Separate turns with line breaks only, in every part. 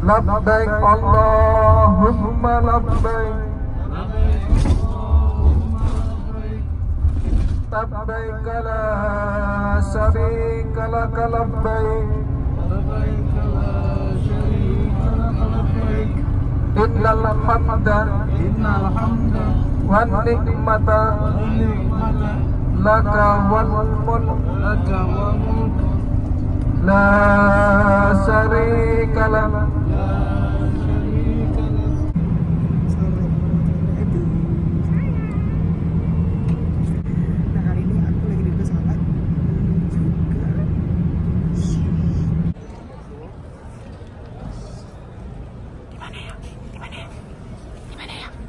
labbaik Allahumma labbaik labbaik la syarika lak labbaik innal hamda wan nikmata laka wal mulk la syarika lak.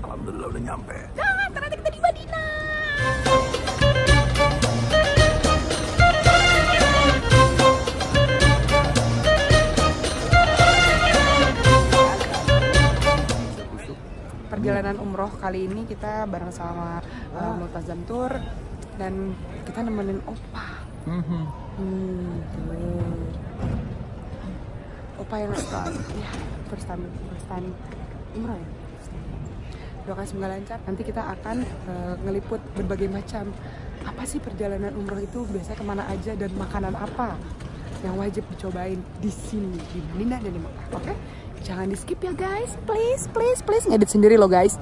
Alhamdulillah udah nyampe.
Jangan, ternyata kita di Madinah. Perjalanan umroh kali ini kita bareng sama Multazam Tour dan kita nemenin opa. Opa yang first time umroh ya. Doakan semoga lancar. Nanti kita akan ngeliput berbagai macam apa sih perjalanan umroh itu, biasanya kemana aja dan makanan apa yang wajib dicobain di sini di Madinah dan di Mekah. Oke? Jangan di skip ya guys, please ngedit sendiri loh guys.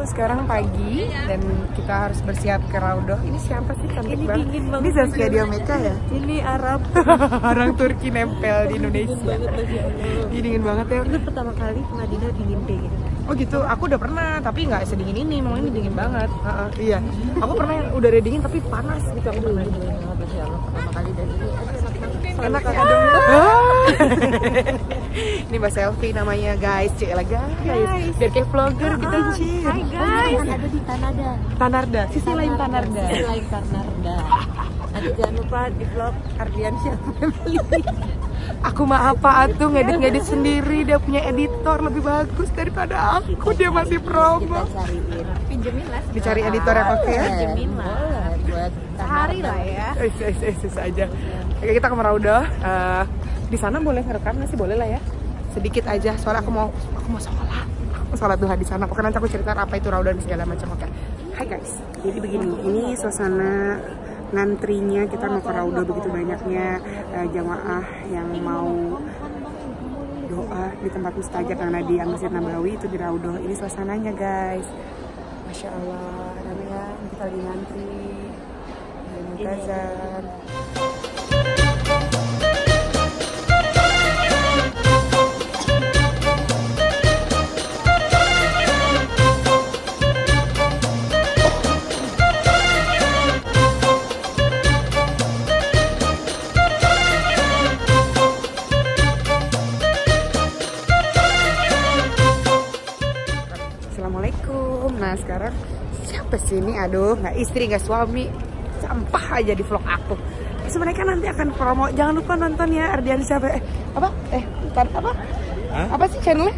Sekarang pagi dan kita harus bersiap ke Raudhah. Ini siapa sih cantik
ini
banget?
Dingin banget.
Ini Zaskia Diomeka ya?
Ini Arab.
Orang Turki nempel di Indonesia. Ini dingin banget ya.
Itu pertama kali ke Madinah dingin deh gitu.
Oh gitu, aku udah pernah tapi nggak sedingin ini. Memang ini dingin banget. Iya, aku pernah yang udara dingin tapi panas gitu. Aku pernah.
Pertama kali dari ini
Enak kakak dong. Ini Mbak Selfie namanya guys, cek guys. Biar kayak vlogger gitu.
Hai guys. Ada di Tanarda.
Tanarda, sisi lain Tanarda.
Sisi lain Tanarda. Nanti jangan lupa di vlog Ardiansyah Family.
Aku mah apa tuh ngedit sendiri, dia punya editor lebih bagus daripada aku. Dia masih promo.
Kita cariin. Pinjemin lah.
Dicari editor yang oke ya.
Pinjemin lah. Buat
Sehari lah ya. Susah aja. Oke, kita ke Raudhah. Di sana boleh ngerekam nggak sih? Boleh lah ya. Sedikit aja. Soalnya aku mau sholat. Aku sholat duha di sana. Pokoknya nanti aku cerita apa itu Raudhah dan segala macam. Oke. Hai guys. Jadi begini. Ini suasana ngantrinya kita mau ke Raudhah, begitu banyaknya jamaah yang mau doa di tempat mustajab yang ada di Masjid Nabawi itu di Raudhah. Ini suasananya guys. Masya Allah. Rame ya. Kita lagi ngantri. Multazam. Assalamualaikum. Nah sekarang siapa sih ini? Aduh, nggak istri nggak suami, sampah aja di vlog aku. Sebenarnya nanti akan promo. Jangan lupa nonton ya Ardiansyah. Apa? Apa?
Hah?
Apa sih channelnya?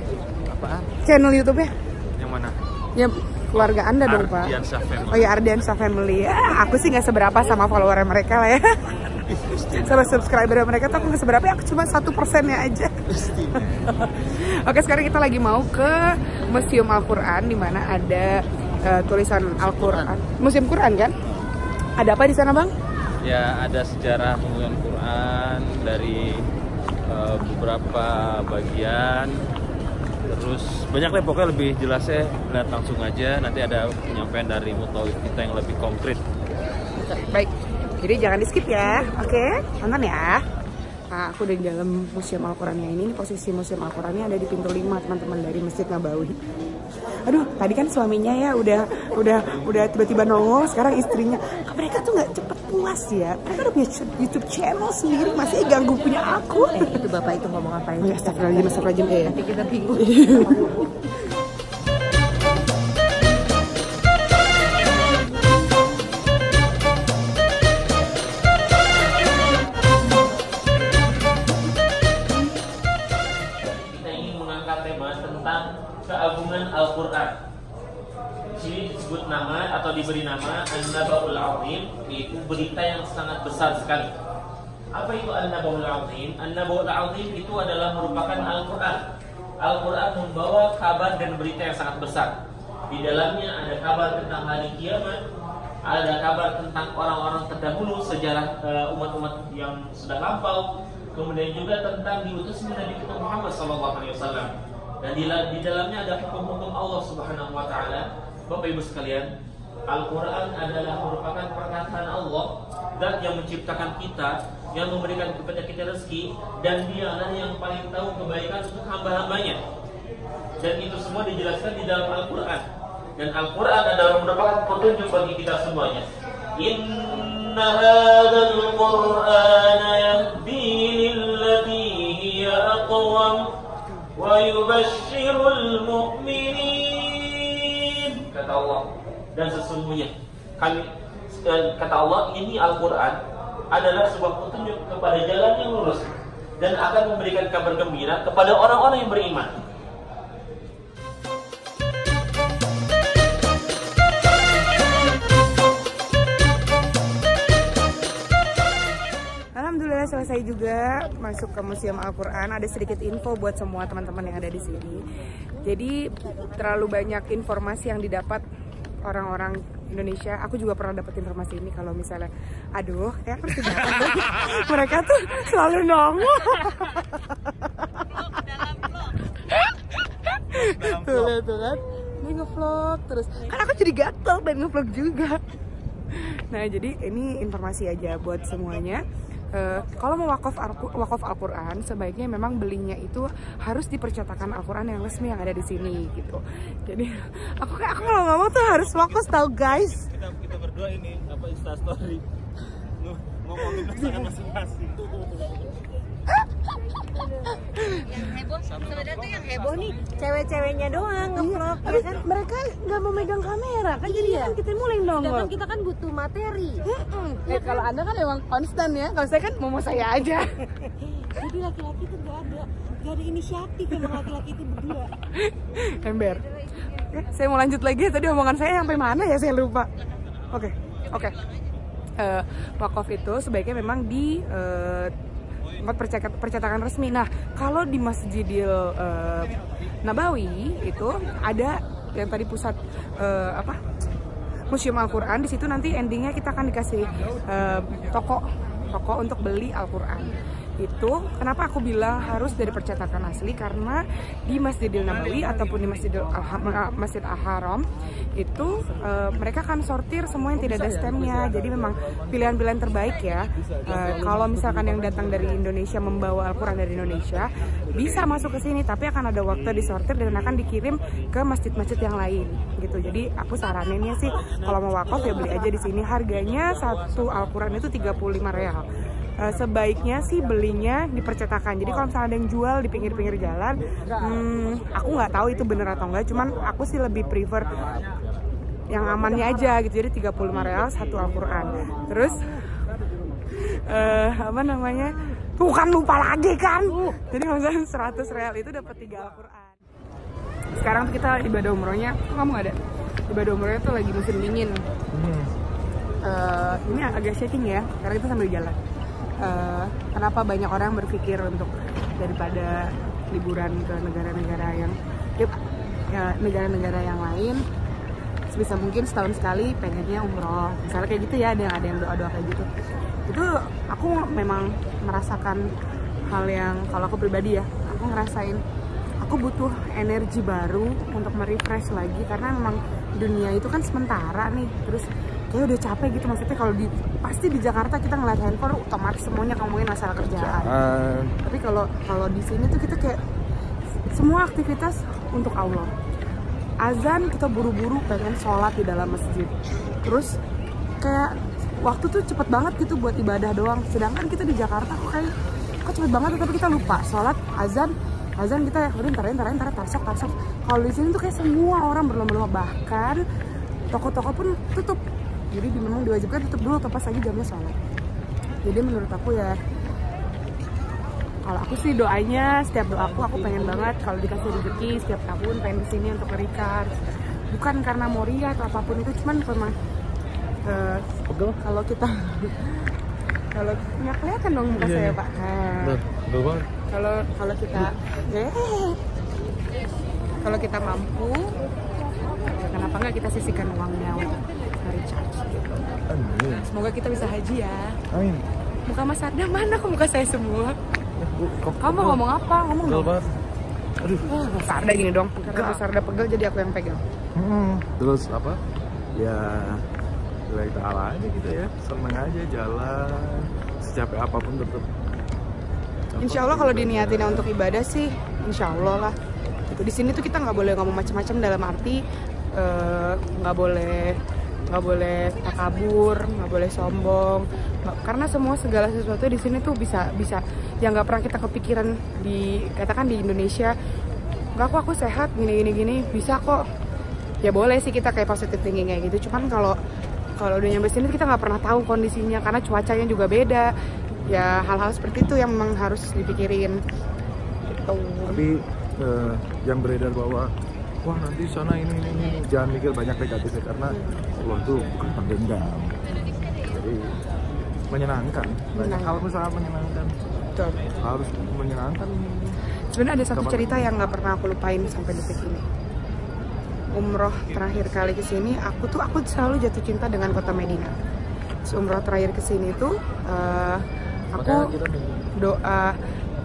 Apaan?
Channel YouTube-nya?
Yang mana?
Ya keluarga Anda dong Pak.
Ardiansyah Family.
Oh ya Ardiansyah Family. Ya, aku sih nggak seberapa sama follower mereka lah ya. Sama subscriber mereka tuh aku nggak seberapa. Aku cuma 1%-nya aja. Oke, sekarang kita lagi mau ke Museum Al-Quran di mana ada tulisan Al-Quran. Museum Quran kan? Ada apa di sana bang?
Ya ada sejarah penggunaan Quran dari beberapa bagian. Terus banyak deh, pokoknya lebih jelasnya lihat langsung aja. Nanti ada penyampaian dari mutawif kita yang lebih konkret.
Baik, jadi jangan di skip ya. Oke, nonton ya. Nah, aku udah di dalam Museum Al-Qurannya ini. Posisi Museum Al-Qurannya ada di pintu 5 teman-teman dari Masjid Nabawi. Aduh, tadi kan suaminya ya udah tiba-tiba nongol. Sekarang istrinya. Mereka tuh nggak cepet puas ya. Mereka udah punya YouTube channel sendiri, masih ganggu punya aku.
Itu bapak itu ngomong apa itu?
Astagfirullahaladzim ya.
Nanti kita bingung.
Keagungan Al-Quran. Di sini disebut nama atau diberi nama An-Nabaul Azim, yaitu berita yang sangat besar sekali. Apa itu An-Naba'ul Azim? An-Naba'ul Azim itu adalah merupakan Al-Quran. Al-Quran membawa kabar dan berita yang sangat besar. Di dalamnya ada kabar tentang hari kiamat, ada kabar tentang orang-orang terdahulu, sejarah umat-umat yang sudah lampau, kemudian juga tentang diutusnya Nabi kita Muhammad SAW. Dan di dalamnya ada hukum-hukum Allah Subhanahu Wa Taala. Bapak Ibu sekalian, Al-Quran adalah merupakan perkataan Allah, Zat yang menciptakan kita, yang memberikan kepada kita rezeki, dan Dialah yang paling tahu kebaikan untuk hamba-hambanya. Dan itu semua dijelaskan di dalam Al-Quran. Dan Al-Quran adalah merupakan petunjuk bagi kita semuanya. Inna hadzal Qur'ana yahdi lillati hiya aqwam wa yubashshirul mu'minin. Kata Allah. Dan sesungguhnya kata Allah, ini Al-Quran adalah sebuah petunjuk kepada jalan yang lurus dan akan memberikan kabar gembira kepada orang-orang yang beriman.
Alhamdulillah selesai juga masuk ke Museum Al-Quran. Ada sedikit info buat semua teman-teman yang ada di sini. Jadi terlalu banyak informasi yang didapat orang-orang Indonesia. Aku juga pernah dapat informasi ini kalau misalnya, aduh, kayak mereka tuh selalu nongol. Tuh kan, ini ngevlog terus. Kan aku jadi gatel dan ngevlog juga. Nah jadi ini informasi aja buat semuanya. Kalau mau wakaf Al-Quran, sebaiknya memang belinya itu harus di percetakan Al-Quran yang resmi yang ada di sini gitu. Jadi aku kalau nggak mau tuh harus fokus tau guys.
Kita berdua ini apa Instastory ngomongin pasangan masing-masing.
Yang heboh sebenarnya tuh yang heboh nih cewek-ceweknya doang ngevlog ya kan.
Mereka nggak mau megang kamera kan, jadi kan kita mulai nongol.
Sedangkan kita kan butuh materi.
Kalau Anda kan emang konstan ya, kalau saya kan mau saya aja.
Jadi laki-laki tuh nggak ada inisiatif emang laki-laki itu berdua.
Ember. Saya mau lanjut lagi, tadi omongan saya sampai mana ya, saya lupa. Oke. Wakaf itu sebaiknya memang di tempat percetakan resmi. Nah, kalau di Masjidil Nabawi itu ada yang tadi pusat Museum Al-Quran. Di situ nanti endingnya kita akan dikasih toko untuk beli Al-Quran. Itu kenapa aku bilang harus dari percetakan asli, karena di Masjidil Nabawi ataupun di Masjid Al-Haram itu mereka akan sortir semua yang tidak ada stemnya. Jadi memang pilihan-pilihan terbaik ya. Kalau misalkan yang datang dari Indonesia membawa Al-Quran dari Indonesia bisa masuk ke sini, tapi akan ada waktu disortir dan akan dikirim ke masjid-masjid yang lain gitu. Jadi aku saraninnya sih kalau mau wakaf ya beli aja di sini. Harganya satu Al-Quran itu 35 real. Sebaiknya sih belinya di percetakan. Jadi kalau misalnya ada yang jual di pinggir-pinggir jalan, aku nggak tahu itu bener atau enggak. Cuman aku sih lebih prefer yang amannya aja gitu. Jadi 35 real satu Al-Quran. Terus tuh kan lupa lagi kan. Jadi kalau misalnya 100 real itu dapat 3 Al-Quran. Sekarang tuh kita ibadah umrohnya, kamu nggak ada? Ibadah umrohnya tuh lagi musim dingin. Ini agak shaking ya, karena kita sambil jalan. Kenapa banyak orang berpikir untuk daripada liburan ke negara-negara yang lain, sebisa mungkin setahun sekali pengennya umroh, misalnya kayak gitu ya, ada yang doa-doa kayak gitu. Itu aku memang merasakan hal yang, kalau aku pribadi ya, aku ngerasain aku butuh energi baru untuk merefresh lagi, karena memang dunia itu kan sementara nih. Terus kayak udah capek gitu, maksudnya kalau pasti di Jakarta kita ngeliat handphone otomatis semuanya ngomongin masalah kerjaan. Tapi kalau di sini tuh kita kayak semua aktivitas untuk Allah. Azan kita buru-buru pengen sholat di dalam masjid. Terus kayak waktu tuh cepet banget gitu buat ibadah doang. Sedangkan kita di Jakarta kok cepet banget, tapi kita lupa sholat, azan kita ntar tasok. Kalau di sini tuh kayak semua orang berlomba-lomba, bahkan toko-toko pun tutup. Jadi memang diwajibkan tutup dulu atau pas lagi jamnya sholat. Jadi menurut aku ya, kalau aku sih doanya, setiap doaku aku pengen banget kalau dikasih rezeki setiap tahun pengen kesini untuk berikan. Bukan karena mau ria atau apapun itu, cuman memang kalau kita Kalau nggak kelihatan dong muka saya Pak. Kalau kita mampu, kenapa nggak kita sisihkan uangnya untuk recharge gitu. Semoga kita bisa haji ya.
Amin.
Muka Mas Arda mana kok muka saya semua? Kamu ngomong apa? Ngomong dong.
Aduh.
Mas Arda gini dong. Karena Mas Arda pegel jadi aku yang pegang.
Terus apa? Ya lillahi ta'ala aja gitu ya. Seneng aja jalan. Secapek apapun tetap.
Insya Allah kalau diniatin untuk ibadah sih, insya Allah lah. Gitu. Di sini tuh kita nggak boleh ngomong macam-macam dalam arti nggak boleh takabur, nggak boleh sombong. Karena segala sesuatu di sini tuh bisa yang nggak pernah kita kepikiran katakan di Indonesia. Nggak kok aku sehat gini bisa kok. Ya boleh sih kita kayak positive thinking kayak gitu. Cuman kalau udah nyampe sini kita nggak pernah tahu kondisinya karena cuacanya juga beda. Ya hal-hal seperti itu yang memang harus dipikirin. Gitu.
Tapi yang beredar bahwa wah nanti sana ini jangan mikir banyak negatifnya karena Allah tuh bukan pendendam. Jadi menyenangkan. Banyak hal misalnya menyenangkan.
Betul.
Harus menyenangkan.
Sebenarnya ada satu cerita yang nggak pernah aku lupain sampai detik ini. Umroh terakhir kali kesini, aku selalu jatuh cinta dengan kota Madinah. Umroh terakhir kesini tuh, aku doa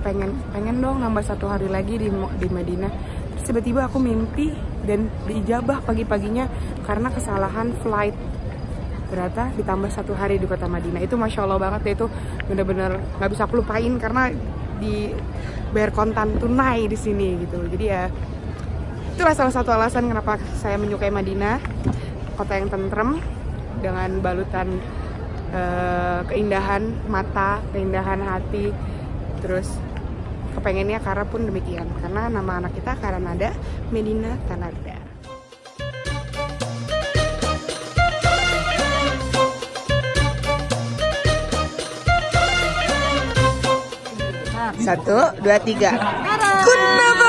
pengen dong nambah 1 hari lagi di Madinah. Terus tiba-tiba aku mimpi dan diijabah pagi-paginya karena kesalahan flight. Ternyata ditambah 1 hari di kota Madinah. Itu masya Allah banget ya, itu bener-bener nggak bisa aku lupain karena dibayar kontan tunai di sini gitu. Jadi ya itulah salah satu alasan kenapa saya menyukai Madinah, kota yang tentrem dengan balutan keindahan mata, keindahan hati, terus kepengennya Kara pun demikian karena nama anak kita Karanada Medina Tanada. Satu, dua, tiga. Good never.